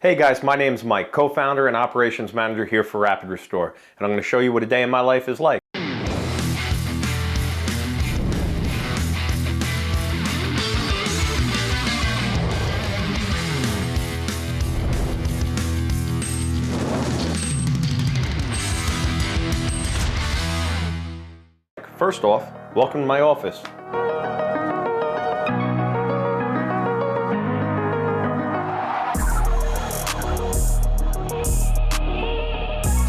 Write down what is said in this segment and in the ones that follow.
Hey guys, my name's Mike, co-founder and operations manager here for Rapid Restore, and I'm going to show you what a day in my life is like. First off, welcome to my office.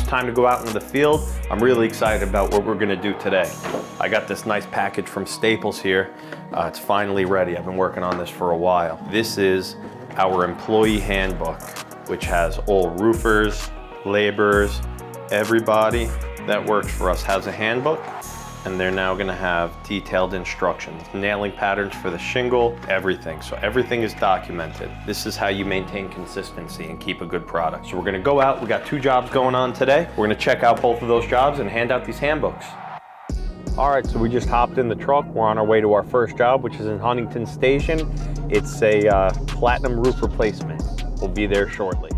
Time to go out into the field. I'm really excited about what we're gonna do today. I got this nice package from Staples here. It's finally ready. I've been working on this for a while. This is our employee handbook, which has all roofers, laborers, everybody that works for us has a handbook, and they're now gonna have detailed instructions, nailing patterns for the shingle, everything. So everything is documented. This is how you maintain consistency and keep a good product. So we're gonna go out, we got 2 jobs going on today. We're gonna check out both of those jobs and hand out these handbooks. All right, so we just hopped in the truck. We're on our way to our first job, which is in Huntington Station. It's a platinum roof replacement. We'll be there shortly.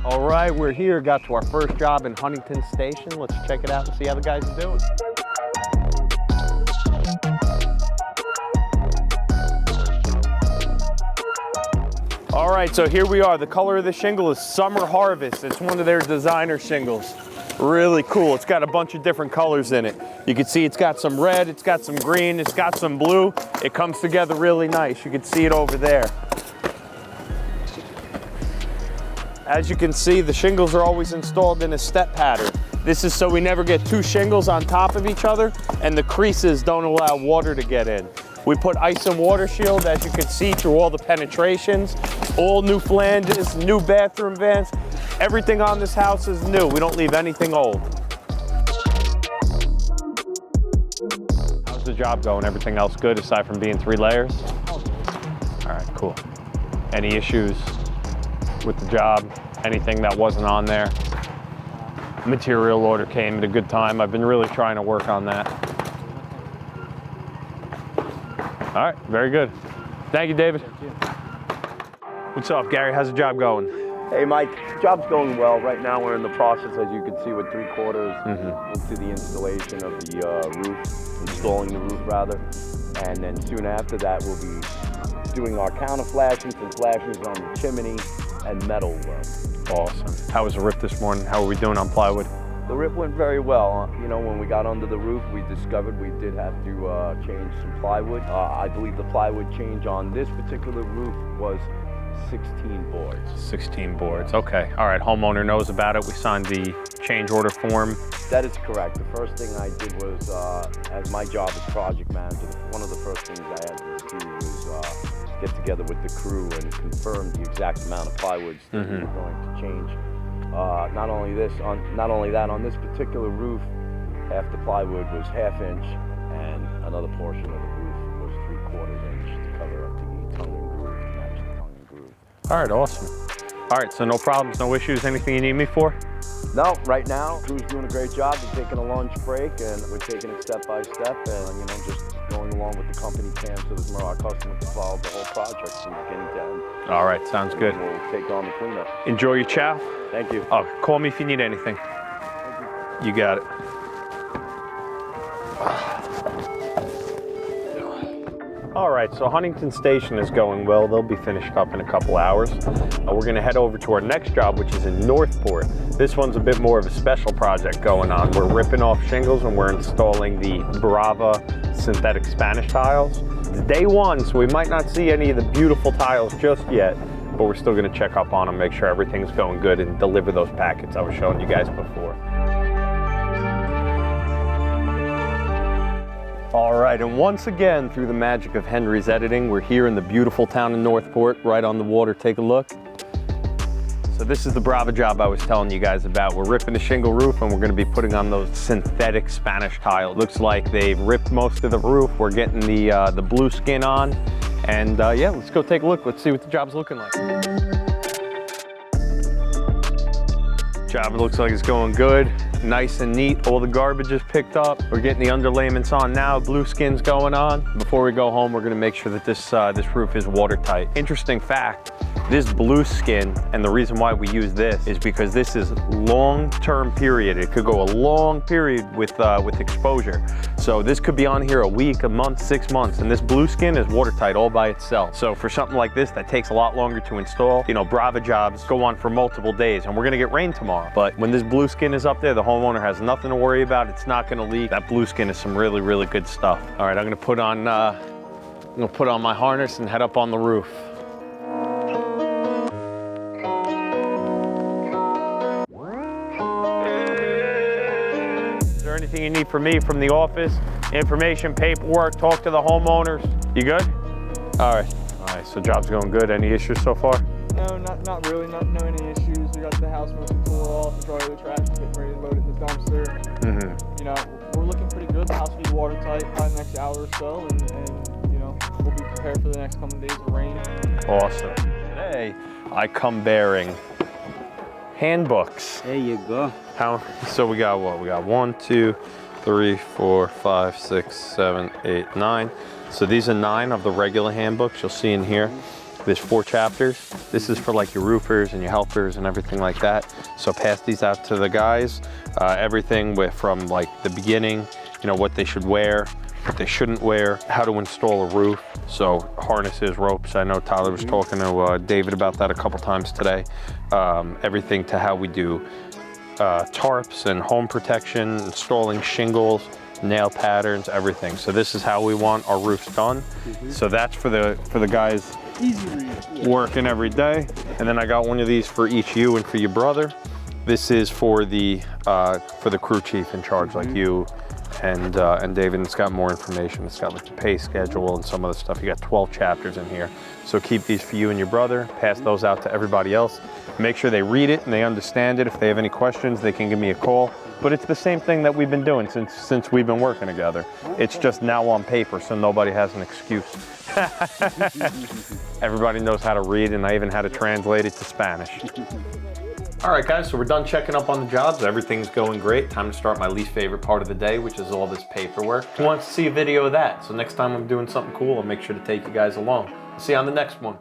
All right, we're here, got to our first job in Huntington Station. Let's check it out and see how the guys are doing. All right, so here we are. The color of the shingle is Summer Harvest. It's one of their designer shingles. Really cool. It's got a bunch of different colors in it. You can see it's got some red, it's got some green, it's got some blue. It comes together really nice. You can see it over there. As you can see, the shingles are always installed in a step pattern. This is so we never get 2 shingles on top of each other, and the creases don't allow water to get in. We put ice and water shield, as you can see, through all the penetrations, all new flanges, new bathroom vents. Everything on this house is new. We don't leave anything old. How's the job going? Everything else good aside from being 3 layers? All right, cool. Any issues with the job? Anything that wasn't on there? Material order came at a good time. I've been really trying to work on that. All right, very good. Thank you, David. What's up, Gary? How's the job going? Hey, Mike. Job's going well. Right now we're in the process, as you can see, with 3/4 into the installation of the roof, installing the roof rather. And then soon after that, we'll be doing our counter flashings and flashings on the chimney and metal work. Awesome. How was the rip this morning? How are we doing on plywood? The rip went very well. You know, when we got under the roof, we discovered we did have to change some plywood. I believe the plywood change on this particular roof was 16 boards. 16 boards, okay. All right, homeowner knows about it. We signed the change order form. That is correct. The first thing I did was, as my job as project manager, one of the first things I had to do was get together with the crew and confirm the exact amount of plywoods that we were going to change. Not only that, on this particular roof, half the plywood was 1/2 inch, and another portion of the roof was 3/4 inch to cover up the tongue and groove, to match the tongue and groove. All right, awesome. All right, so no problems, no issues, anything you need me for? No, right now, crew's doing a great job. We're taking a lunch break, and we're taking it step by step, and just going along with the company plan so that our customer can follow the whole project from beginning to end. All right, sounds good. And we'll take on the cleanup. Enjoy your chow. Thank you. Oh, call me if you need anything. Thank you. You got it. All right, so Huntington Station is going well. They'll be finished up in a couple hours. We're gonna head over to our next job, which is in Northport. This one's a bit more of a special project going on. We're ripping off shingles and we're installing the Brava synthetic Spanish tiles. It's day 1, so we might not see any of the beautiful tiles just yet, but we're still gonna check up on them, make sure everything's going good, and deliver those packets I was showing you guys before. All right, and once again, through the magic of Henry's editing, we're here in the beautiful town of Northport, right on the water. Take a look. So this is the Brava job I was telling you guys about. We're ripping the shingle roof, and we're gonna be putting on those synthetic Spanish tile. It looks like they've ripped most of the roof. We're getting the blue skin on, and yeah, let's go take a look. Let's see what the job's looking like. Job looks like it's going good. nice and neat. All the garbage is picked up. We're getting the underlayments on now. Blue skin's going on. Before we go home, we're gonna make sure that this roof is watertight. Interesting fact, this blue skin, and the reason why we use this is because this is long-term period. It could go a long period with exposure. So this could be on here a week, a month, 6 months, and this blue skin is watertight all by itself. So for something like this that takes a lot longer to install, you know, Brava jobs go on for multiple days, and we're gonna get rain tomorrow. But when this blue skin is up there, the homeowner has nothing to worry about. It's not gonna leak. That blue skin is some really, really good stuff. All right, I'm gonna put on my harness and head up on the roof. Is there anything you need from me from the office? Information, paperwork, talk to the homeowners? You good? All right, so job's going good. Any issues so far? No, not really, no any issues. We got the house motion tool off, majority of the trash is getting ready to load it in the dumpster. You know, we're looking pretty good. The house will be watertight probably the next hour or so, and you know, we'll be prepared for the next coming days of rain. Awesome. Today, I come bearing handbooks. There you go. So we got what? We got 1, 2, 3, 4, 5, 6, 7, 8, 9. So these are 9 of the regular handbooks you'll see in here. There's 4 chapters. This is for like your roofers and your helpers and everything like that. So pass these out to the guys. Everything from like the beginning, you know, what they should wear, what they shouldn't wear, how to install a roof. So harnesses, ropes. I know Tyler was talking to David about that a couple times today. Everything to how we do tarps and home protection, installing shingles, nail patterns, everything. So this is how we want our roofs done. So that's for the guys working every day. And then I got one of these for each you and for your brother. This is for the crew chief in charge, like you and David. It's got more information. It's got like the pay schedule and some other stuff. You got 12 chapters in here. So keep these for you and your brother. Pass those out to everybody else. Make sure they read it and they understand it. If they have any questions, they can give me a call. But it's the same thing that we've been doing since we've been working together. It's just now on paper, so nobody has an excuse. Everybody knows how to read, and I even had to translate it to Spanish. All right, guys, so we're done checking up on the jobs. Everything's going great. Time to start my least favorite part of the day, which is all this paperwork. Who wants to see a video of that? So next time I'm doing something cool, I'll make sure to take you guys along. I'll see you on the next one.